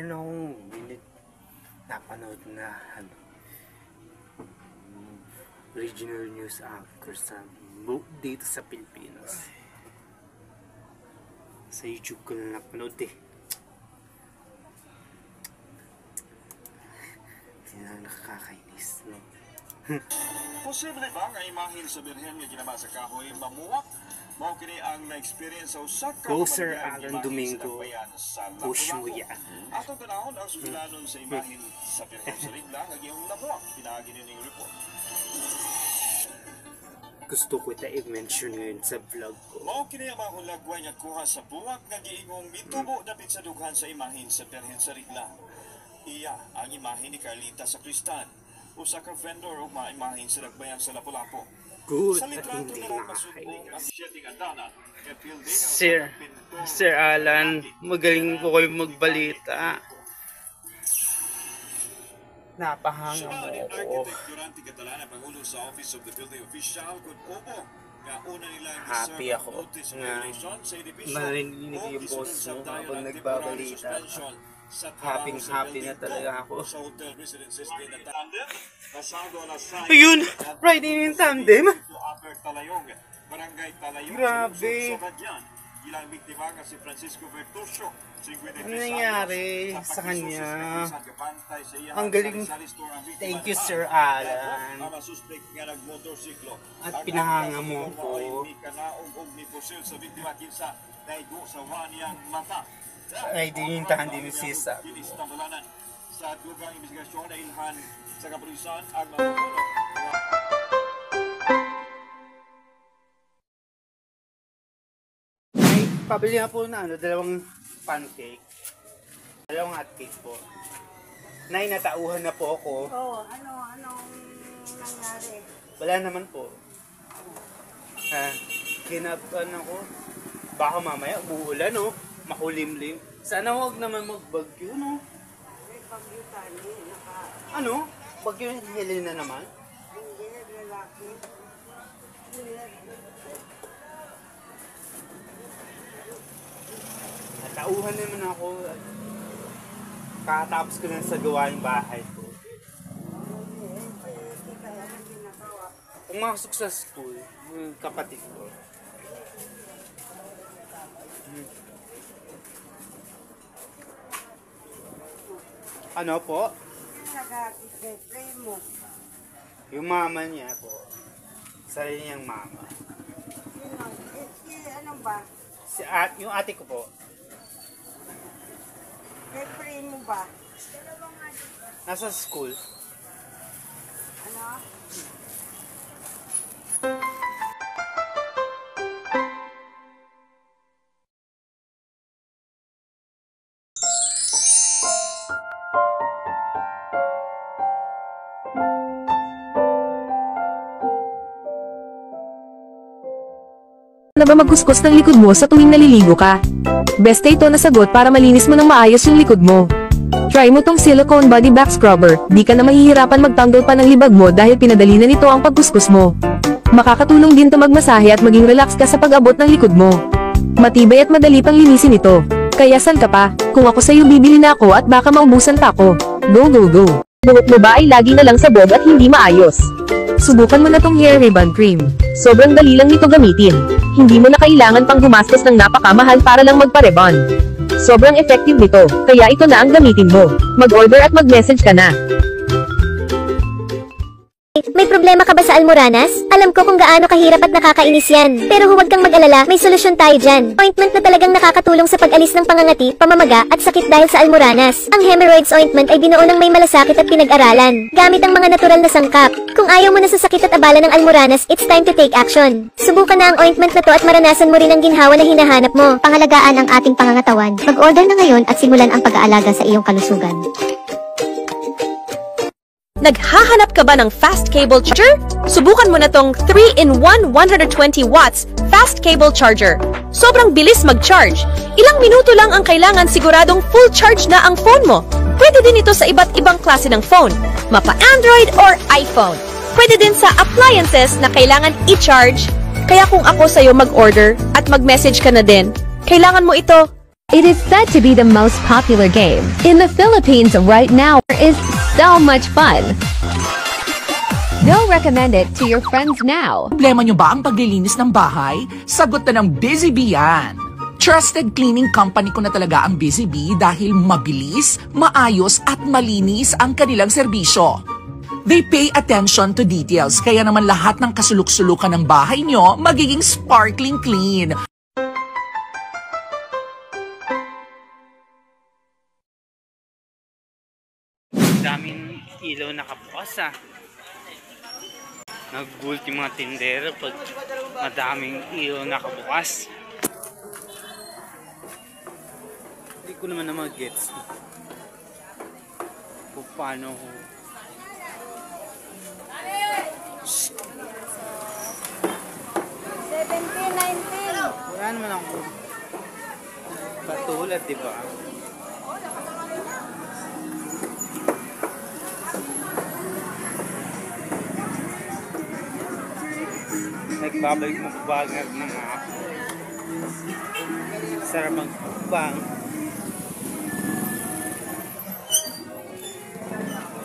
meron akong minute napanood na regional news anchor dito sa Pilipinas. Sa YouTube ko na napanood Hindi na nakakainis, no? Posible ba nga imahin sa Birhen nga ginaba sa kahoy mamuwak? Mao kini ang na-experience sa usa ka Sir Alan Domingo, push mo yan. Ato tanawon ang sugilanon sa imahin sa Birhen sa Rigla nga gihong namuwak. Pinaagi ning report. Gusto ko ita i-mention ngayon sa vlog ko. Mao kini ang mga hulagway nga kuha sa buwak nga giingong mitubo dapit sa dughan sa imahin sa Birhen sa Rigla. Iya ang imahin ni Carlita Sacristan, usa ka vendor o mga imahin sa Nagbayan sa Lapu-Lapu. Good at hindi nakakahilingas. Sir Alan, magaling po kayo magbalita. Napahanga mo ako. Happy ako na marinig yung boss mo habang nagbabalita. Happy na talaga ako. Ayun! Riding in tandem! Grabe! Ano nangyari sa kanya? Ang galing. Thank you, Sir Alan. At pinahanga mo ko. Ay, di yung tandem sis. Sa dugang investigasyon na ilhan sa kapulisan ang ay, pabili na po na dalawang pancake. Dalawang hotcake po. Nay, natauhan na po ako. Oo, anong nangyari? Wala naman po. Kinaban ako. Baka mamaya uulan, no? Makulimlim. Sana huwag naman magbagyo, no? May bagyo tayo. Ano? Bagyo yung Helena naman? Hindi, lalaki. Natauhan naman ako. Kakatapos ko na sa gawaing bahay ko. Pumasok sa school, yung kapatid ko. Ano po? Nag-aakit kay Primo. Yung mama niya po. Sarili niyang mama. Ano ba? Yung ate ko po. Kay Primo ba? Nasa school. Ano? Na ba magkuskus ng likod mo sa tuwing naliligo ka? Beste ito na sagot para malinis mo ng maayos yung likod mo. Try mo tong silicone body back scrubber, di ka na mahihirapan magtanggal pa ng libag mo dahil pinadali na nito ang pagkuskus mo. Makakatulong din to magmasahe at maging relax ka sa pag-abot ng likod mo. Matibay at madali pang linisin ito. Kaya san ka pa? Kung ako sa'yo bibili na ako at baka maubusan pa ako. Go go go! Buhok mo ba ay lagi na lang sabog at hindi maayos? Subukan mo na tong hair ribbon cream. Sobrang dali lang nito gamitin. Hindi mo na kailangan pang gumastos ng napakamahal para lang magpa-rebond. Sobrang effective nito, kaya ito na ang gamitin mo. Mag-order at mag-message ka na. May problema ka ba sa Almoranas? Alam ko kung gaano kahirap at nakakainis yan. Pero huwag kang mag-alala, may solusyon tayo dyan. Ointment na talagang nakakatulong sa pag-alis ng pangangati, pamamaga, at sakit dahil sa Almoranas. Ang Hemorrhoids Ointment ay binuo ng may malasakit at pinag-aralan. Gamit ang mga natural na sangkap. Kung ayaw mo na sa sakit at abala ng Almoranas, it's time to take action. Subukan na ang ointment na to at maranasan mo rin ang ginhawa na hinahanap mo. Pangalagaan ang ating pangangatawan. Mag-order na ngayon at simulan ang pag-aalaga sa iyong kalusugan. Naghahanap ka ba ng fast cable charger? Subukan mo na tong 3-in-1 120 watts fast cable charger. Sobrang bilis mag-charge. Ilang minuto lang ang kailangan, siguradong full charge na ang phone mo. Pwede din ito sa iba't ibang klase ng phone, mapa Android or iPhone. Pwede din sa appliances na kailangan i-charge. Kaya kung ako sa'yo mag-order at mag-message ka na din, kailangan mo ito It is said to be the most popular game in the Philippines right now. It is so much fun. Go recommend it to your friends now. Problema nyo ba ang paglilinis ng bahay? Sagot na ng Busy Bee yan. Trusted cleaning company ko na talaga ang Busy Bee dahil mabilis, maayos at malinis ang kanilang serbisyo. They pay attention to details kaya naman lahat ng kasuluk-sulukan ng bahay nyo magiging sparkling clean. Daming ilaw nakabukas ah. Nag-gulat yung mga tindero pag madaming ilaw nakabukas. Hindi ko naman mag-gets kung paano ko. Wala naman ako katulad, diba? Nagbabalik magbagag ng ako. Sarap magbang.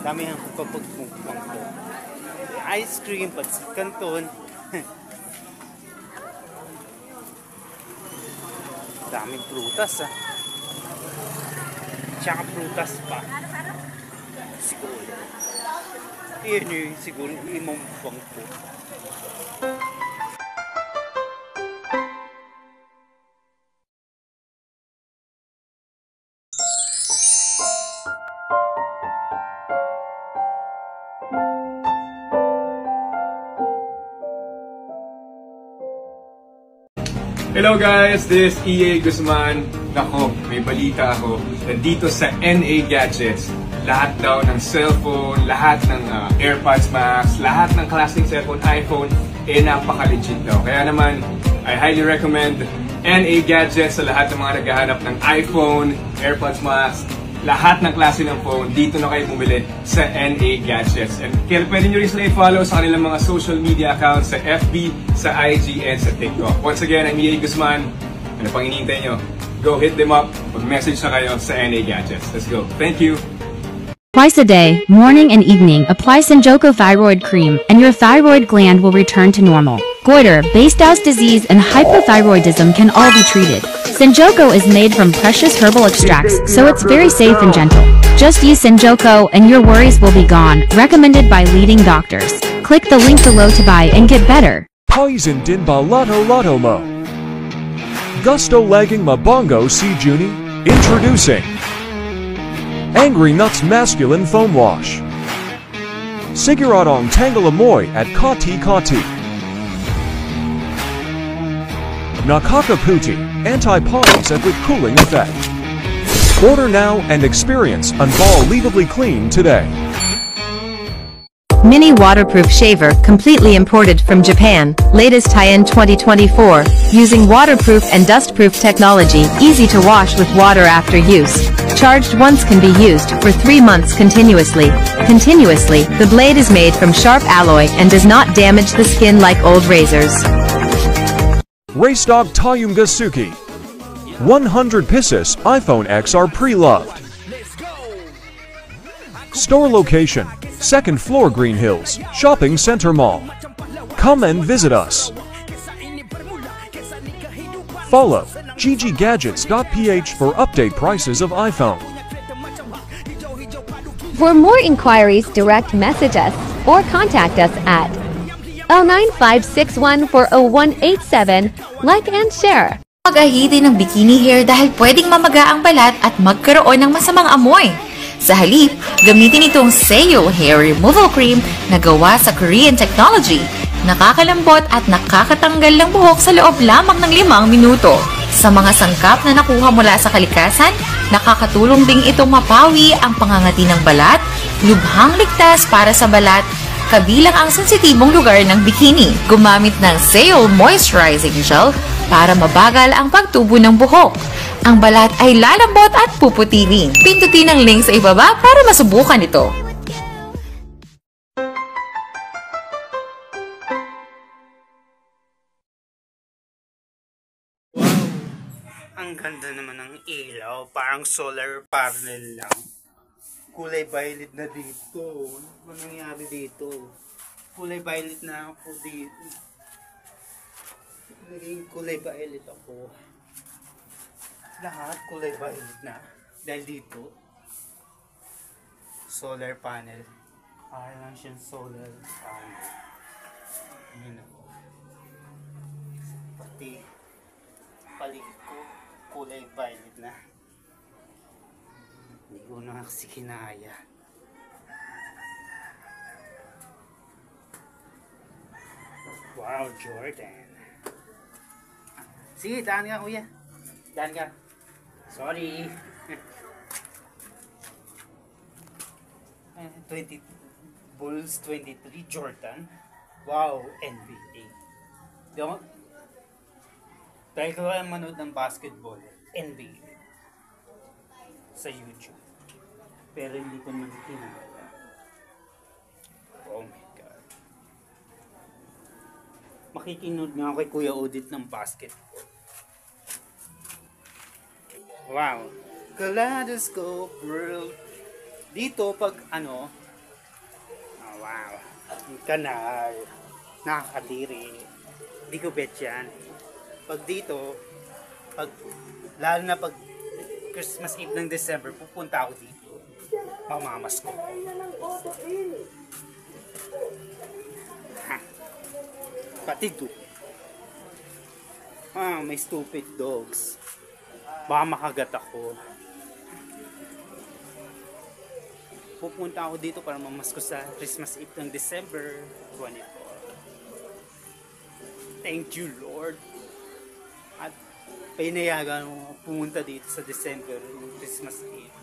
Dami ang pagpagpugpang ko. Ice cream, pansit canton. Daming prutas ah. Tsaka prutas pa. Siguro. Iyan yung siguro imong bangko. Hello guys, this is EA Guzman. Nako, may balita ako. Nandito sa NA Gadgets, lahat daw ng cellphone, lahat ng AirPods Max, lahat ng klaseng cellphone, iPhone, napaka-legit daw. Kaya naman, I highly recommend NA Gadgets sa lahat ng mga naghahanap ng iPhone, AirPods Max, lahat ng klase ng phone, dito na kayo bumili sa NA Gadgets. And kaya pwede nyo rin sila i-follow sa kanilang mga social media accounts sa FB, sa IG, and sa TikTok. Once again, I'm EA Guzman. Ano pang inintay nyo? Go hit them up. Mag-message na kayo sa NA Gadgets. Let's go. Thank you. Twice a day, morning and evening, apply Senjoko Thyroid Cream, and your thyroid gland will return to normal. Goiter, Base-Dows disease, and hypothyroidism can all be treated. Senjoko is made from precious herbal extracts, so it's very safe and gentle. Just use Senjoko and your worries will be gone. Recommended by leading doctors. Click the link below to buy and get better. Poison din ba Lotto mo? Gusto lagging mabongo si Juni? Introducing Angry Nuts Masculine Foam Wash. Siguradong Tangle Amoy at Kati Kati. Nakakaputi, anti-pollens and with cooling effect. Order now and experience unbelievably clean today. Mini waterproof shaver completely imported from Japan, latest high-end 2024, using waterproof and dustproof technology, easy to wash with water after use. Charged once can be used for 3 months continuously. The blade is made from sharp alloy and does not damage the skin like old razors. Race Dog Tayumga Suki. 100 pieces iPhone X are pre-loved. Store location, 2nd floor Green Hills, Shopping Center Mall. Come and visit us. Follow gggadgets.ph for update prices of iPhone. For more inquiries, direct message us or contact us at 09561400187. Like and share. Mag-ahidi ng bikini hair dahil pwedeng mamaga ang balat at magkaroon ng masamang amoy. Sa halip, gamitin itong Seo Hair Removal Cream na gawa sa Korean technology. Nakakalambot at nakakatanggal ng buhok sa loob lamang ng 5 minuto. Sa mga sangkap na nakuha mula sa kalikasan, nakakatulong ding itong mapawi ang pangangati ng balat, lubhang ligtas para sa balat, kabilang ang sensitibong lugar ng bikini. Gumamit ng Seo Moisturizing Gel para mabagal ang pagtubo ng buhok. Ang balat ay lalambot at puputiling. Pindutin ang link sa ibaba para masubukan ito. Ang Ang ganda naman ng ilaw. Parang solar panel lang. Kulay violet na dito. Ano nangyari dito? Kulay violet na ako dito. Naging kulay violet ako. Lahat kulay violet na. Dahil dito, solar panel. Para lang siyang solar panel. Yun ako. Pati paligid ko, kulay violet na. Hindi ko na kasi kinaya. Wow, Jordan. Sige, daan ka kuya. Daan ka. Sorry. 20 Bulls 23 Jordan. Wow, NBA. Don't. Dahil ko kaya manood ng basketball, NBA. Sa YouTube. Pero hindi ko naman kinaya. Oh my God. Makikinood nga ako kay Kuya Odit ng basketball. Wow. Kaleidoscope World. Dito pag ano, wow. Ang kanal. Nakakadiri. Hindi ko bet yan. Pag dito, lalo na pag Christmas Eve ng December, pupunta ako dito. Mamamas ko. Ha. Pati do. May stupid dogs. Baka makagat ako. Pupunta ako dito para mamasko sa Christmas Eve ng December 24. Thank you, Lord. At pinayagan mo pumunta dito sa December ng Christmas Eve.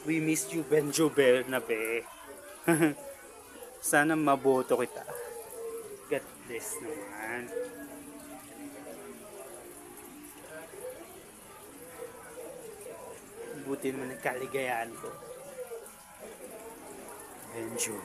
We miss you, Benjo Bernabe. Sana maboto kita. God bless naman. Buti naman ang kaligayahan ko. Benjo.